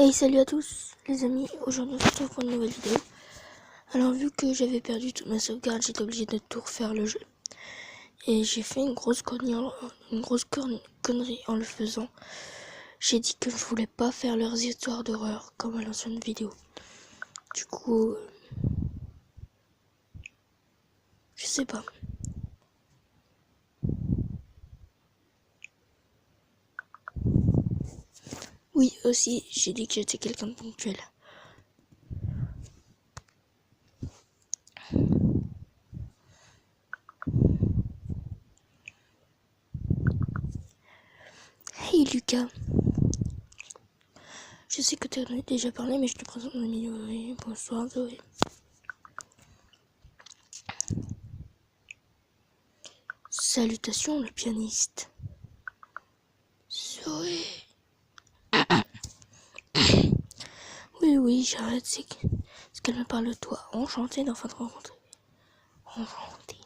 Hey, salut à tous les amis, aujourd'hui on se retrouve pour une nouvelle vidéo. Alors vu que j'avais perdu toute ma sauvegarde, j'étais obligé de tout refaire le jeu. Et j'ai fait une grosse connerie en le faisant. J'ai dit que je voulais pas faire leurs histoires d'horreur comme à l'ancienne vidéo. Du coup, je sais pas. Oui, aussi, j'ai dit que j'étais quelqu'un de ponctuel. Hey Lucas, je sais que tu en as déjà parlé, mais je te présente mon ami Zoé. Bonsoir Zoé. Salutations le pianiste. Zoé. Oui, j'arrête, c'est qu'elle me parle de toi. Enchanté d'enfin te rencontrer. Enchanté.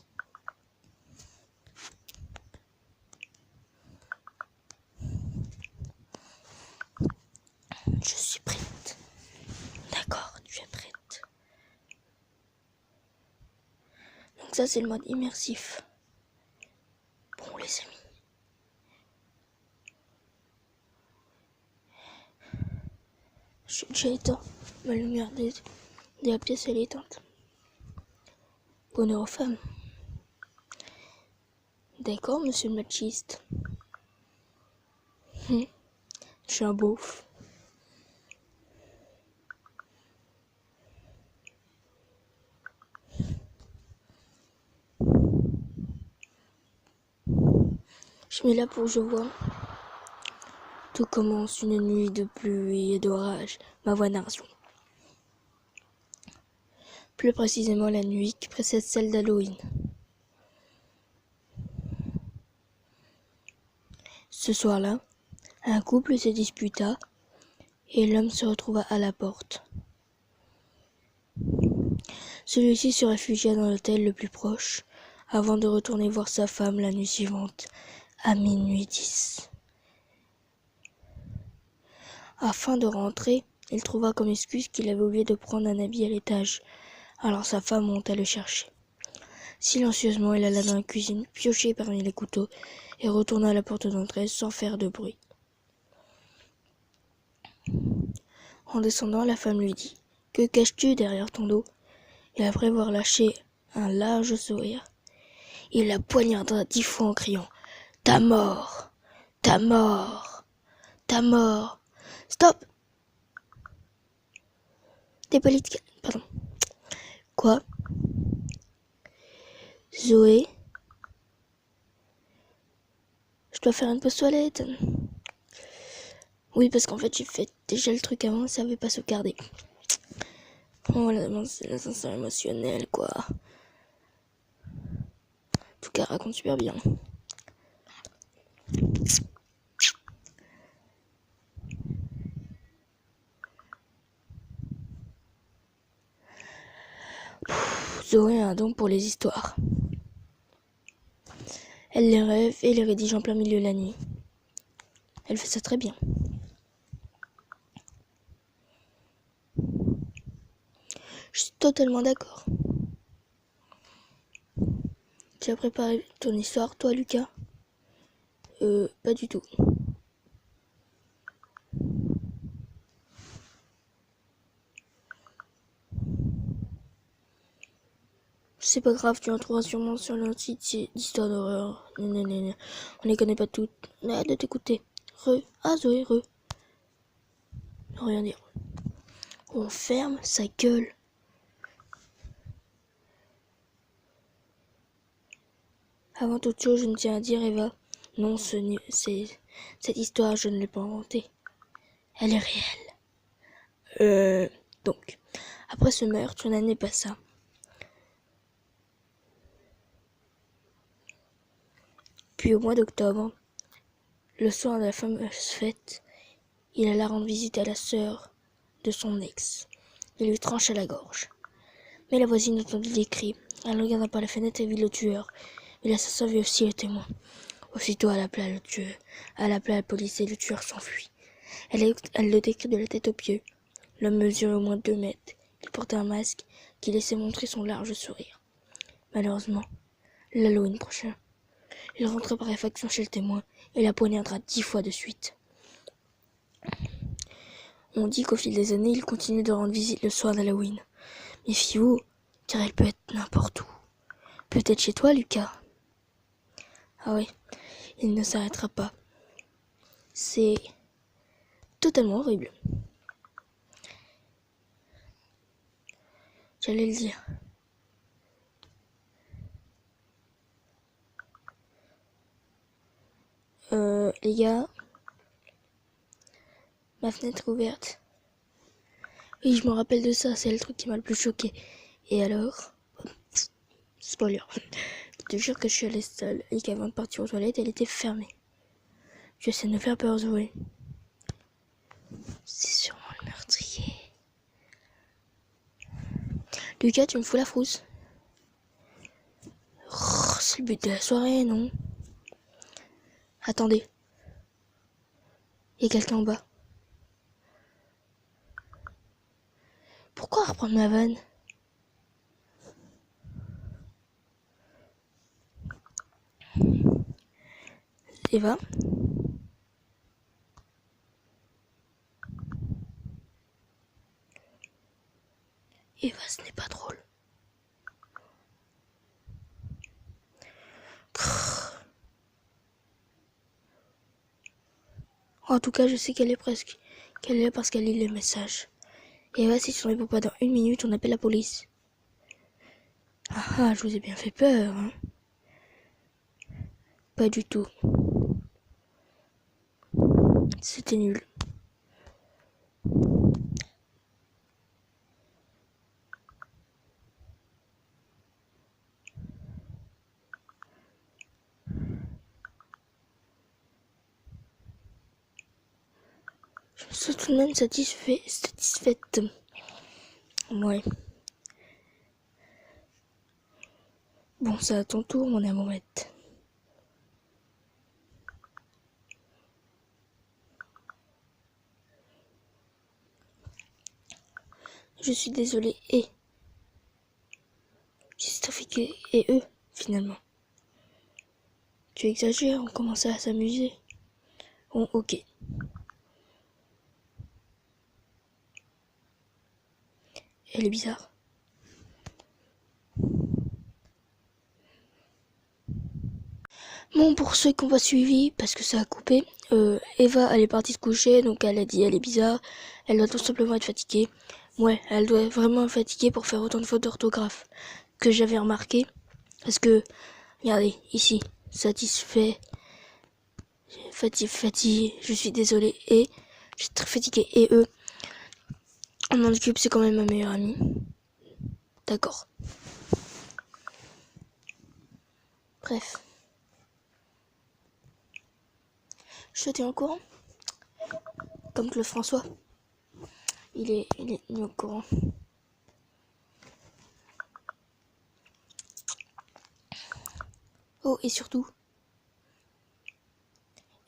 Je suis prête. D'accord, tu es prête. Donc ça, c'est le mode immersif. Bon, les amis. J'ai déjà éteint. Ma lumière de la pièce, elle est éteinte. Bonheur aux femmes. D'accord, monsieur le machiste. Je suis un beauf. Je mets là pour que je vois. Tout commence une nuit de pluie et d'orage. Ma voix narration. Plus précisément la nuit qui précède celle d'Halloween. Ce soir-là, un couple se disputa et l'homme se retrouva à la porte. Celui-ci se réfugia dans l'hôtel le plus proche avant de retourner voir sa femme la nuit suivante, à minuit 10. Afin de rentrer, il trouva comme excuse qu'il avait oublié de prendre un habit à l'étage. Alors sa femme monta le chercher. Silencieusement, il alla dans la cuisine, piocha parmi les couteaux et retourna à la porte d'entrée sans faire de bruit. En descendant, la femme lui dit « Que caches-tu derrière ton dos ?» Et après avoir lâché un large sourire, il la poignarda 10 fois en criant « Ta mort! Ta mort! Ta mort !» Stop! Des politiques. Pardon. Quoi? Zoé? Je dois faire une pause toilette. Oui, parce qu'en fait, j'ai fait déjà le truc avant, ça avait pas sauvegardé. Oh, c'est l'ascenseur émotionnel, quoi. En tout cas, raconte super bien. Zoé a un don pour les histoires. Elle les rêve et les rédige en plein milieu de la nuit. Elle fait ça très bien. Je suis totalement d'accord. Tu as préparé ton histoire, toi, Lucas? Pas du tout. C'est pas grave, tu en trouveras sûrement sur le site d'histoire d'horreur. On les connaît pas toutes. Arrête de t'écouter. Zoé, rien dire. On ferme sa gueule. Avant toute chose, je ne tiens à dire, Eva, non, cette histoire, je ne l'ai pas inventée. Elle est réelle. Donc, après ce meurtre, une année passa. Puis au mois d'octobre, le soir de la fameuse fête, il alla rendre visite à la sœur de son ex. Il lui trancha la gorge. Mais la voisine entendit des cris. Elle regarda par la fenêtre et vit le tueur. Mais l'assassin vit aussi le témoin. Aussitôt, elle appela la police et le tueur s'enfuit. Elle le décrit de la tête aux pieds. L'homme mesurait au moins 2 mètres. Il portait un masque qui laissait montrer son large sourire. Malheureusement, l'Halloween prochain, il rentra par effraction chez le témoin et la poignardera 10 fois de suite. On dit qu'au fil des années, il continue de rendre visite le soir d'Halloween. Méfiez-vous, car il peut être n'importe où. Peut-être chez toi, Lucas. Ah ouais, il ne s'arrêtera pas. C'est totalement horrible. J'allais le dire. Les gars, ma fenêtre est ouverte. Oui, je me rappelle de ça, c'est le truc qui m'a le plus choqué. Et alors, spoiler, je te jure que je suis allée seule et qu'avant de partir aux toilettes, elle était fermée. J'essaie de me faire peur, Zoé. C'est sûrement le meurtrier. Lucas, tu me fous la frousse. Oh, c'est le but de la soirée, non? Attendez. Il y a quelqu'un en bas. Pourquoi reprendre ma vanne? Eva? Eva, ce n'est pas drôle. En tout cas, je sais qu'elle est là parce qu'elle lit les messages. Eva, si tu ne réponds pas dans 1 minute, on appelle la police. Ah, je vous ai bien fait peur, hein? Pas du tout. C'était nul. Je me sens tout de même satisfaite. Ouais. Bon, c'est à ton tour, mon amourette. Je suis désolée. J'ai et eux, finalement. Tu exagères, on commençait à s'amuser. Bon, ok. Elle est bizarre. Bon, pour ceux qui n'ont pas suivi, parce que ça a coupé, Eva, elle est partie se coucher, donc elle a dit elle est bizarre, elle doit tout simplement être fatiguée. Ouais, elle doit vraiment être fatiguée pour faire autant de fautes d'orthographe que j'avais remarqué. Parce que, regardez, ici, satisfait, fatigué, je suis désolée, et je suis très fatiguée, et eux, on m'en occupe, c'est quand même ma meilleure amie. D'accord. Bref. Je te tiens au courant. Comme Claude François. Il est mis au courant. Oh, et surtout,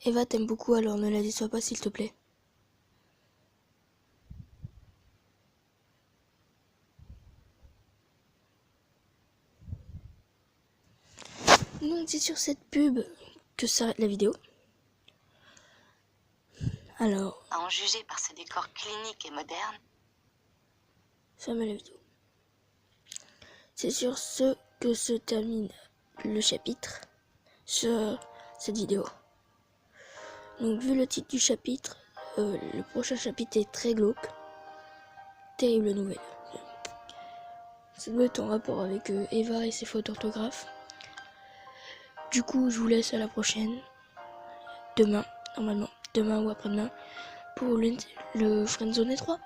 Eva t'aime beaucoup, alors ne la déçois pas, s'il te plaît. Donc c'est sur cette pub que s'arrête la vidéo. Alors, à en juger par ce décor clinique et moderne. fermez la vidéo. C'est sur ce que se termine le chapitre sur cette vidéo. Donc vu le titre du chapitre, le prochain chapitre est très glauque. Terrible nouvelle. Ça doit être en rapport avec Eva et ses fautes d'orthographe. Du coup, je vous laisse à la prochaine. Demain, normalement. Demain ou après-demain. Pour le Friendzone 3.